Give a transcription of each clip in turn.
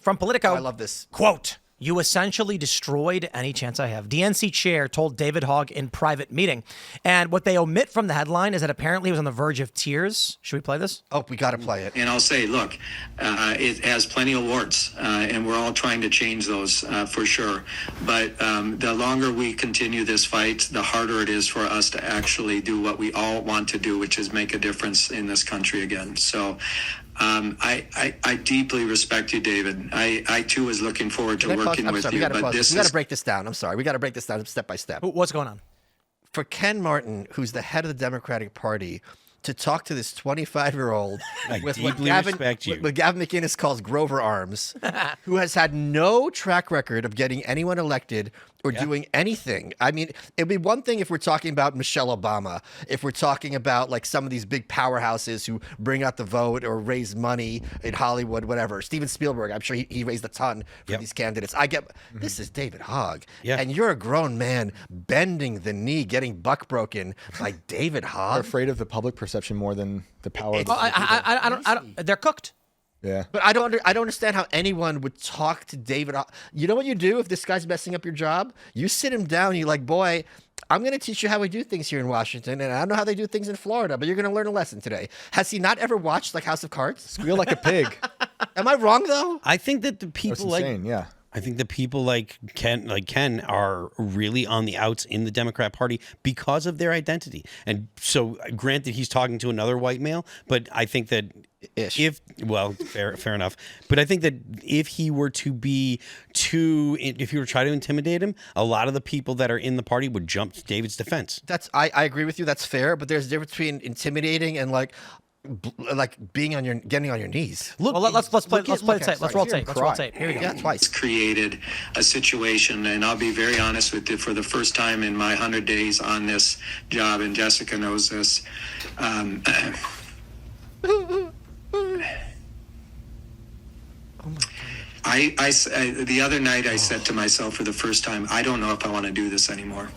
From Politico. I love this. Quote, "You essentially destroyed any chance I have," DNC chair told David Hogg in private meeting. And what they omit from the headline is that apparently he was on the verge of tears. Should we play this? Oh, we got to play it. And I'll say, look, it has plenty of warts, and we're all trying to change those for sure. But the longer we continue this fight, the harder it is for us to actually do what we all want to do, which is make a difference in this country again. So I deeply respect you, David. I too was looking forward to working with you. But we got to break this down. I'm sorry. We got to break this down step by step. What's going on? For Ken Martin, who's the head of the Democratic Party, to talk to this 25-year-old with what Gavin McInnes calls Grover arms, who has had no track record of getting anyone elected or doing anything. I mean, it'd be one thing if we're talking about Michelle Obama, if we're talking about like some of these big powerhouses who bring out the vote or raise money in Hollywood, whatever. Steven Spielberg, I'm sure he raised a ton for these candidates. This is David Hogg. Yeah. And you're a grown man bending the knee, getting buck broken by David Hogg. They're afraid of the public perception more than the power. I don't. They're cooked. Yeah. But I don't understand how anyone would talk to David. You know what you do if this guy's messing up your job? You sit him down and you're like, boy, I'm going to teach you how we do things here in Washington, and I don't know how they do things in Florida, but you're going to learn a lesson today. Has he not ever watched like House of Cards? Squeal like a pig. Am I wrong though? I think that the people like I think the people like Ken are really on the outs in the Democrat Party because of their identity. And so, granted, he's talking to another white male, but I think that fair enough. But I think that if he were to try to intimidate him, a lot of the people that are in the party would jump to David's defense. I agree with you. That's fair. But there's a difference between intimidating and like getting on your knees. Look, let's play the tape. Let's roll tape. Here we go. Yeah, twice. It's created a situation, and I'll be very honest with you, for the first time in my 100 days on this job, and Jessica knows this, the other night I said to myself for the first time, I don't know if I want to do this anymore.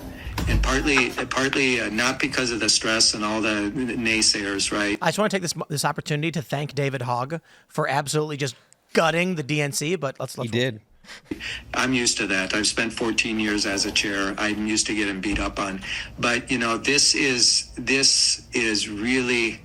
And partly not because of the stress and all the naysayers, right? I just want to take this opportunity to thank David Hogg for absolutely just gutting the DNC, but let's He did. I'm used to that. I've spent 14 years as a chair. I'm used to getting beat up on. But, this is really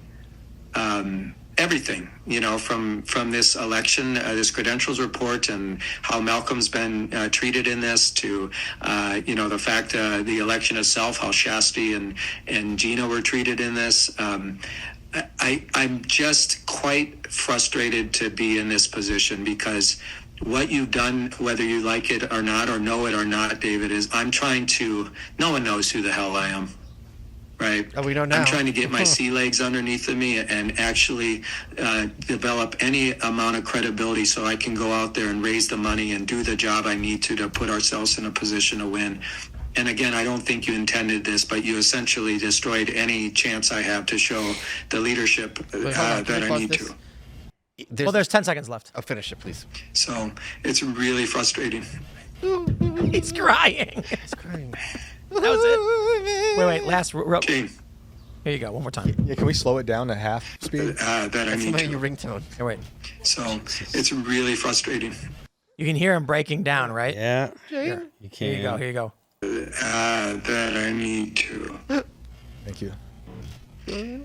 everything, from this election, this credentials report, and how Malcolm's been treated in this, to, the fact the election itself, how Shasti and Gina were treated in this. I'm just quite frustrated to be in this position, because what you've done, whether you like it or not, or know it or not, David, is no one knows who the hell I am. Right. Oh, we don't know. I'm trying to get my sea legs underneath of me and actually develop any amount of credibility so I can go out there and raise the money and do the job I need to put ourselves in a position to win. And again, I don't think you intended this, but you essentially destroyed any chance I have to show the leadership that I need to. There's 10 seconds left. I'll finish it, please. So it's really frustrating. He's crying. He's crying. That was it. Wait, last. Here you go, one more time. Yeah, can we slow it down to half speed? That I need to. Your ringtone. Hey, wait. So it's really frustrating. You can hear him breaking down, right? Yeah. Here. You can. Here you go. That I need to. Thank you.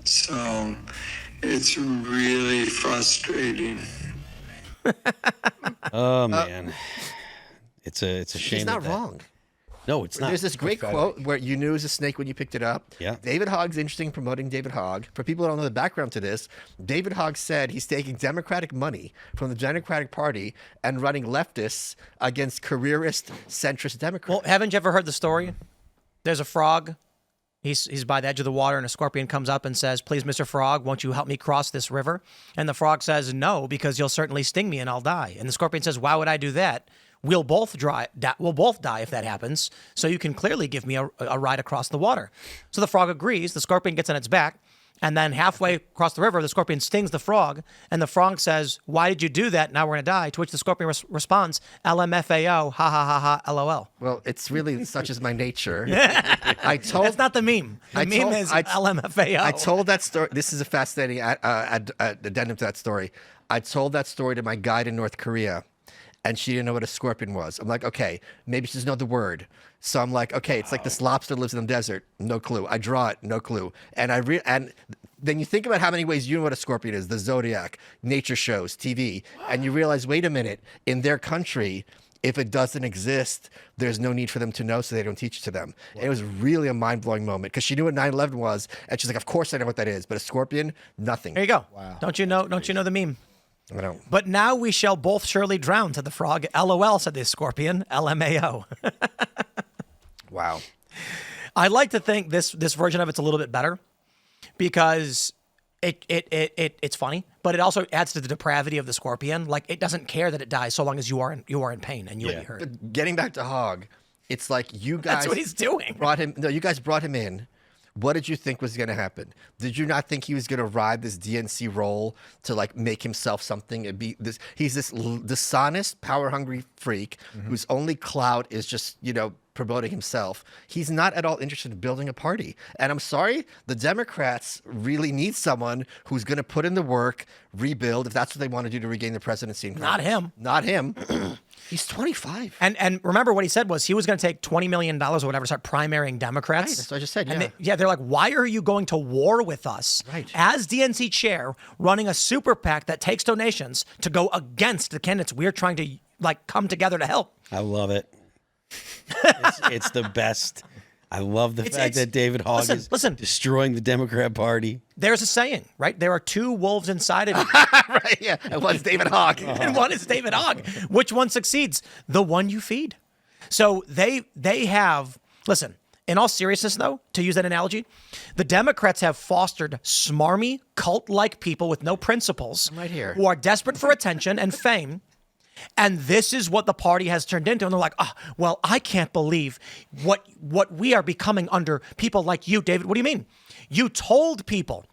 So it's really frustrating. Oh man, it's a shame. He's not wrong. No, it's not. There's this great quote where you knew it was a snake when you picked it up. Yeah. David Hogg's interesting promoting David Hogg. For people who don't know the background to this, David Hogg said he's taking Democratic money from the Democratic Party and running leftists against careerist, centrist Democrats. Well, haven't you ever heard the story? There's a frog. He's by the edge of the water, and a scorpion comes up and says, "Please, Mr. Frog, won't you help me cross this river?" And the frog says, "No, because you'll certainly sting me and I'll die." And the scorpion says, "Why would I do that? We'll both die if that happens. So you can clearly give me a ride across the water." So the frog agrees. The scorpion gets on its back. And then halfway across the river, the scorpion stings the frog. And the frog says, "Why did you do that? Now we're going to die." To which the scorpion responds, "LMFAO, ha ha ha ha, LOL." Well, it's really such is my nature. That's not the meme. The meme is LMFAO. I told that story. This is a fascinating addendum to that story. I told that story to my guide in North Korea. and she didn't know what a scorpion was. I'm like, okay, maybe she doesn't know the word. So I'm like, okay, it's like this lobster lives in the desert. No clue. I draw it. No clue. And and then you think about how many ways you know what a scorpion is: the zodiac, nature shows, TV, and you realize, wait a minute, in their country, if it doesn't exist, there's no need for them to know, so they don't teach it to them. And it was really a mind-blowing moment because she knew what 9/11 was, and she's like, of course I know what that is, but a scorpion, nothing. There you go. Wow. Don't you know the meme? I don't. But now we shall both surely drown, said the frog. LOL, said the scorpion. LMAO. Wow. I like to think this version of it's a little bit better because it's funny, but it also adds to the depravity of the scorpion. Like, it doesn't care that it dies so long as you are in pain and you'll be hurt. But getting back to Hogg, it's like you guys. That's what he's doing. You guys brought him in. What did you think was going to happen? Did you not think he was going to ride this DNC role to like make himself something and be this? He's this dishonest, power-hungry freak whose only clout is just, promoting himself. He's not at all interested in building a party. And I'm sorry, the Democrats really need someone who's going to put in the work, rebuild, if that's what they want to do to regain the presidency. Not him. Not him. He's 25. And remember what he said was he was going to take $20 million or whatever to start primarying Democrats. Right, that's what I just said, And they're like, why are you going to war with us as DNC chair running a super PAC that takes donations to go against the candidates we're trying to come together to help? I love it. It's the best. I love the fact that David Hogg is destroying the Democrat Party. There's a saying, right? There are two wolves inside of you. Right, yeah. And one's David Hogg. And one is David Hogg. Which one succeeds? The one you feed. So they have, listen, in all seriousness, though, to use that analogy, the Democrats have fostered smarmy, cult-like people with no principles. I'm right here. Who are desperate for attention and fame. And this is what the party has turned into. And they're like, well, I can't believe what we are becoming under people like you, David. What do you mean? You told people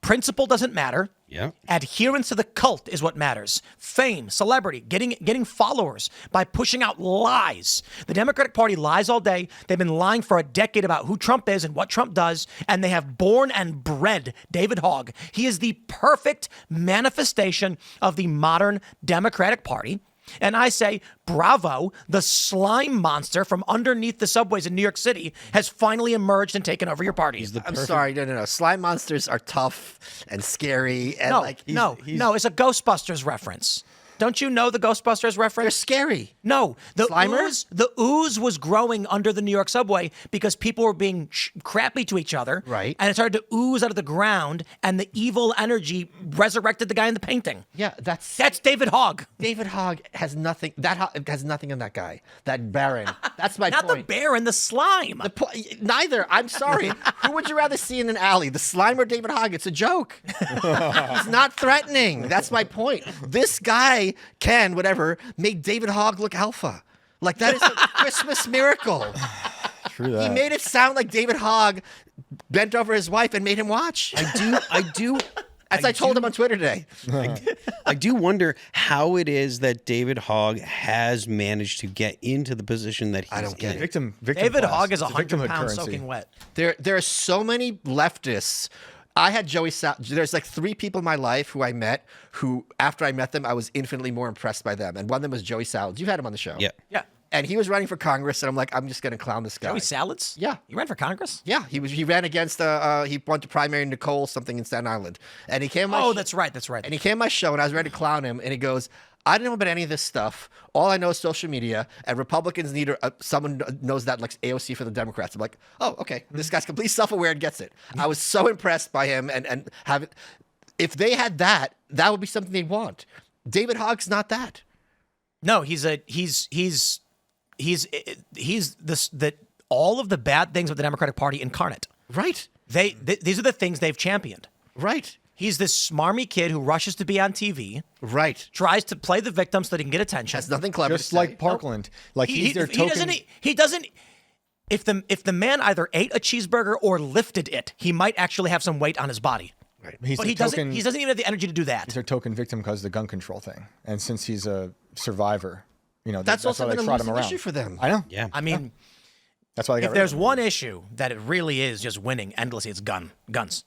principle doesn't matter. Yeah. Adherence to the cult is what matters. Fame, celebrity, getting followers by pushing out lies. The Democratic Party lies all day. They've been lying for a decade about who Trump is and what Trump does, and they have born and bred David Hogg. He is the perfect manifestation of the modern Democratic Party. And I say, bravo, the slime monster from underneath the subways in New York City has finally emerged and taken over your party. I'm sorry, no. Slime monsters are tough and scary. And no, it's a Ghostbusters reference. Don't you know the Ghostbusters reference? They're scary. No, the ooze was growing under the New York subway because people were being crappy to each other. Right. And it started to ooze out of the ground, and the evil energy resurrected the guy in the painting. Yeah, that's David Hogg. David Hogg has nothing. Has nothing in that guy. That Baron. That's my point. Not the Baron, the slime. Neither. I'm sorry. Who would you rather see in an alley, the slime or David Hogg? It's a joke. He's not threatening. That's my point. This guy can, make David Hogg look alpha. Like, that is a Christmas miracle. True that. He made it sound like David Hogg bent over his wife and made him watch. I do. As I told him on Twitter today. I do wonder how it is that David Hogg has managed to get into the position that he's I don't get in. it. Victim David class. Hogg is It's 100 pounds currency. soaking wet. There are so many leftists. I had there's like 3 people in my life who I met who, after I met them, I was infinitely more impressed by them. And one of them was Joey Salads. You've had him on the show. Yeah. And he was running for Congress, and I'm like, I'm just going to clown this guy. Joey Salads? Yeah. You ran for Congress? Yeah, he ran against, he went to primary Nicole something in Staten Island. And he came that's right. And he came on my show, and I was ready to clown him, and he goes, I don't know about any of this stuff. All I know is social media, and Republicans need someone knows that, like AOC for the Democrats. I'm like, oh, okay. This guy's completely self-aware and gets it. I was so impressed by him, and if they had that would be something they'd want. David Hogg's not that. No, he's all of the bad things of the Democratic Party incarnate. Right. These are the things they've championed. Right. He's this smarmy kid who rushes to be on TV. Right. Tries to play the victim so that he can get attention. Has nothing clever Just to say. like Parkland. Like he's their token. He doesn't. If the man either ate a cheeseburger or lifted it, he might actually have some weight on his body. Right. But he doesn't even have the energy to do that. He's their token victim because of the gun control thing. And since he's a survivor, that's also why been they a trot him losing around. issue for them. I know. Yeah. I mean, that's why they got if rid of there's him. one issue that it really is just winning endlessly, it's guns.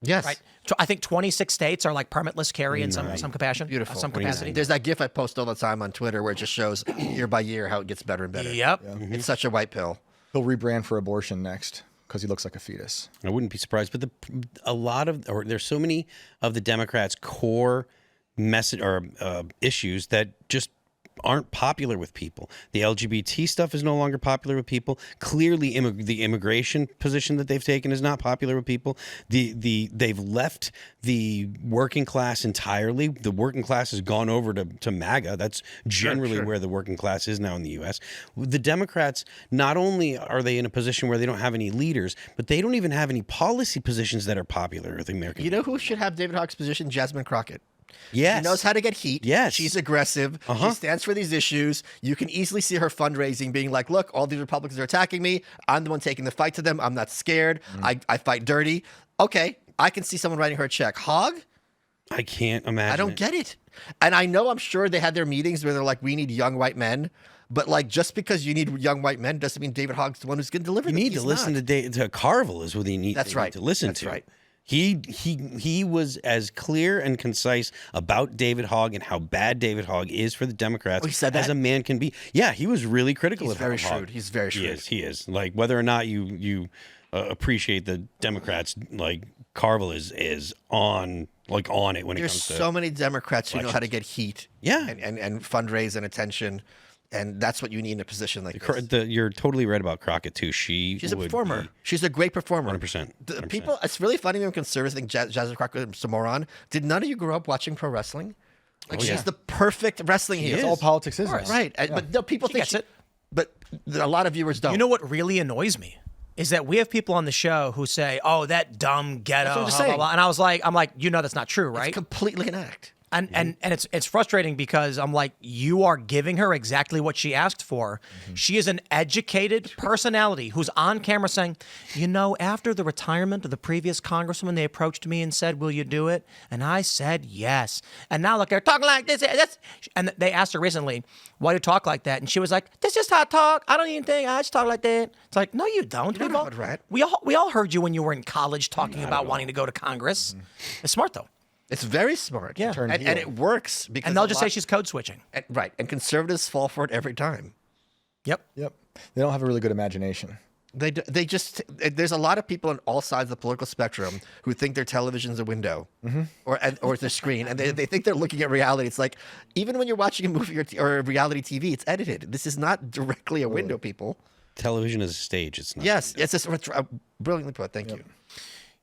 Yes. Right. I think 26 states are like permitless carry in some capacity. Beautiful. Some capacity. There's that GIF I post all the time on Twitter where it just shows year by year how it gets better and better. Yep. It's such a white pill. He'll rebrand for abortion next because he looks like a fetus. I wouldn't be surprised, but there's so many of the Democrats' core message or issues that just aren't popular with people. The LGBT stuff is no longer popular with people. Clearly, the immigration position that they've taken is not popular with people. They've left the working class entirely. The working class has gone over to MAGA. That's generally where the working class is now in the U.S. The Democrats, not only are they in a position where they don't have any leaders, but they don't even have any policy positions that are popular with the American. You know who should have David Hogg's position? Jasmine Crockett. Yes. She knows how to get heat. Yes. She's aggressive. She stands for these issues. You can easily see her fundraising being like, look, all these Republicans are attacking me. I'm the one taking the fight to them. I'm not scared. I fight dirty. Okay. I can see someone writing her a check. Hogg? I can't imagine. I don't get it. And I'm sure they had their meetings where they're like, we need young white men. But like, just because you need young white men doesn't mean David Hogg's the one who's going to deliver them. You need to listen to Carville is what you need. That's right. To listen That's to. right. He was as clear and concise about David Hogg and how bad David Hogg is for the Democrats he said that? as a man can be. Yeah, he was really critical of very Hogg. shrewd. He's very shrewd. He is. Like, whether or not you appreciate the Democrats, like Carville is on it when it There's comes to. so many Democrats who know how to get heat. Yeah. And fundraise and attention. And that's what you need in a position like this. You're totally right about Crockett too. She's a performer. She's a great performer. 100%. People, it's really funny when conservatives think Jasmine Crockett is a moron. Did none of you grow up watching pro wrestling? Like she's the perfect wrestling heel. That's all politics is. Right. But no, people think gets it. But a lot of viewers don't. You know what really annoys me is that we have people on the show who say, "Oh, that dumb ghetto," That's what I'm blah, saying. blah, blah. And I'm like, you know, that's not true, right? It's completely an act. And it's frustrating because I'm like, you are giving her exactly what she asked for. She is an educated personality who's on camera saying, you know, after the retirement of the previous congresswoman, they approached me and said, will you do it? And I said yes. And now look, they're talking like this. And they asked her recently, why do you talk like that? And she was like, that's just how I talk. I don't even think I just talk like that. It's like, no, you don't. We all heard you when you were in college talking about wanting to go to Congress. It's smart though. It's very smart. Yeah. And it works because And they'll just say she's code switching. Right. And conservatives fall for it every time. Yep. They don't have a really good imagination. They just there's a lot of people on all sides of the political spectrum who think their television's a window or it's a screen, and they think they're looking at reality. It's like, even when you're watching a movie or reality TV, it's edited. This is not directly a window, people. Television is a stage. It's not. Yes, it's just brilliantly put. Thank you.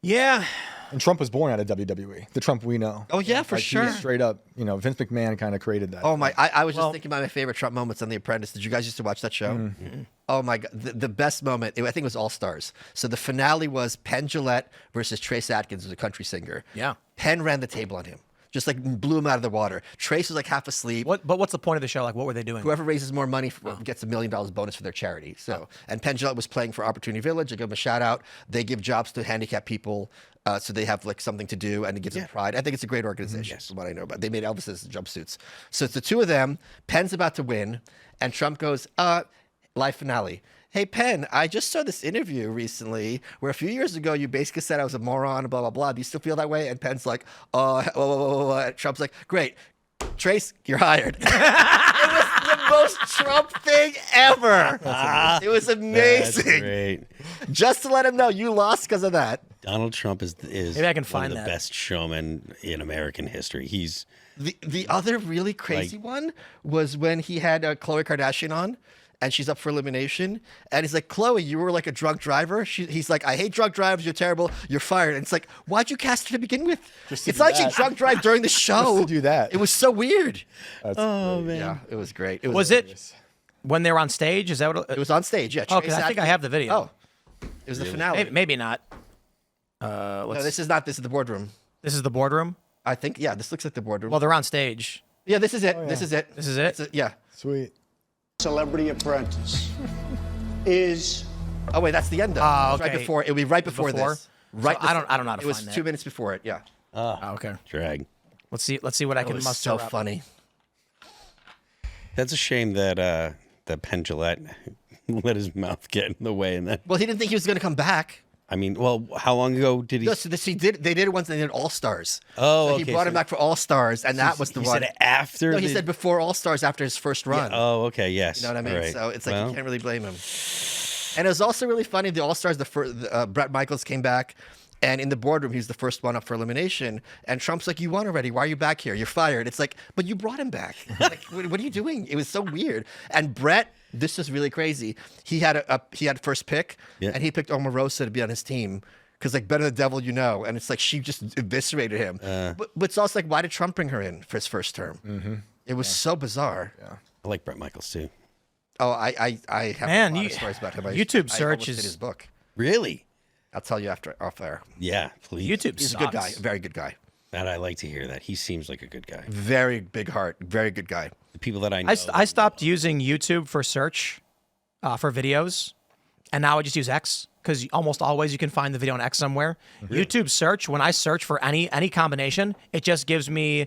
Yeah. And Trump was born out of WWE, the Trump we know. Oh yeah, for sure. Straight up, Vince McMahon kind of created that. Oh my! I was just thinking about my favorite Trump moments on The Apprentice. Did you guys used to watch that show? Mm-hmm. Oh my God, the best moment. I think it was All Stars. So the finale was Penn Jillette versus Trace Adkins, who's a country singer. Yeah. Penn ran the table on him. Just like blew him out of the water. Trace was like half asleep. But what's the point of the show? Like, what were they doing? Whoever raises more money gets $1 million bonus for their charity. So, and Penn Jillette was playing for Opportunity Village. I give them a shout out. They give jobs to handicapped people, so they have like something to do, and it gives them pride. I think it's a great organization. From what I know about. They made Elvis's jumpsuits. So it's the two of them. Penn's about to win, and Trump goes, live finale. Hey, Penn, I just saw this interview recently where a few years ago you basically said I was a moron, blah, blah, blah. Do you still feel that way? And Penn's like, and Trump's like, great. Trace, you're hired. It was the most Trump thing ever. It was amazing. That's great. Just to let him know you lost because of that. Donald Trump is Maybe I can find one of the best showmen in American history. He's the other really crazy one was when he had Khloe Kardashian on. And she's up for elimination. And he's like, Khloe, you were like a drunk driver. He's like, I hate drunk drivers. You're terrible. You're fired. And it's like, why'd you cast her to begin with? It's like she drunk drive during the show. Just to do that. It was so weird. man. Yeah, it was great. Was it when they were on stage? Is that what It was on stage, yeah. Okay, I think I have the video. Oh, it was the finale. Maybe not. No, this is not. This is the boardroom. This is the boardroom? I think, yeah, this looks like the boardroom. Well, they're on stage. Yeah, this is it. yeah. This is it. This is it? Yeah. Sweet. Celebrity Apprentice is. Oh wait, that's the end. Though. Oh, It's right okay. before. It'll be right before this. Right. So I don't know how to It was find that. 2 minutes before it. Yeah. Oh, okay. drag. Let's see what I It can was muster so up. funny. That's a shame that Penn Jillette let his mouth get in the way, and then Well, he didn't think he was going to come back. I mean, well, how long ago did he? No, so they did it once. They did All Stars. Oh, so okay. He brought him back for All Stars, and that was the one. He said after. No, he said before All Stars, after his first run. Yeah. Oh, okay. Yes. You know what I mean? Right. So it's like you can't really blame him. And it was also really funny. The All Stars, Brett Michaels came back. And in the boardroom, he was the first one up for elimination. And Trump's like, "You won already. Why are you back here? You're fired." It's like, but you brought him back. Like, what are you doing? It was so weird. And Brett, this is really crazy. He had he had first pick, and he picked Omarosa to be on his team because like better the devil you know. And it's like she just eviscerated him. But it's also like, why did Trump bring her in for his first term? Mm-hmm. It was so bizarre. Yeah. I like Brett Michaels too. Oh, I have a lot of stories about him. YouTube search is his book. Really? I'll tell you off air. Yeah, please. YouTube He's sucks. a good guy, a very good guy. That I like to hear that. He seems like a good guy. Very big heart, very good guy. The people that I know. I stopped using YouTube for search for videos, and now I just use X because almost always you can find the video on X somewhere. Really? YouTube search, when I search for any combination, it just gives me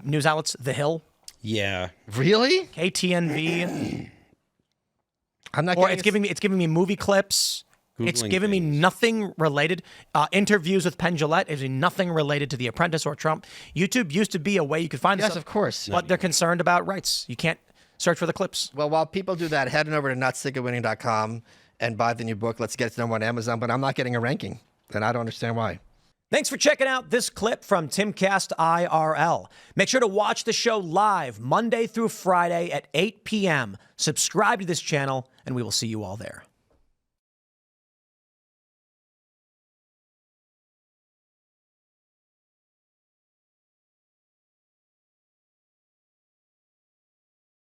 news outlets, The Hill. Yeah. Really? KTNV. I'm not. Or it's giving me movie clips. It's giving me nothing related. Interviews with Penn Jillette is nothing related to The Apprentice or Trump. YouTube used to be a way you could find Yes, stuff, of course. but they're concerned about rights. You can't search for the clips. Well, while people do that, head on over to notsickofwinning.com and buy the new book. Let's Get It Done on Amazon. But I'm not getting a ranking, and I don't understand why. Thanks for checking out this clip from Timcast IRL. Make sure to watch the show live Monday through Friday at 8 p.m. Subscribe to this channel, and we will see you all there.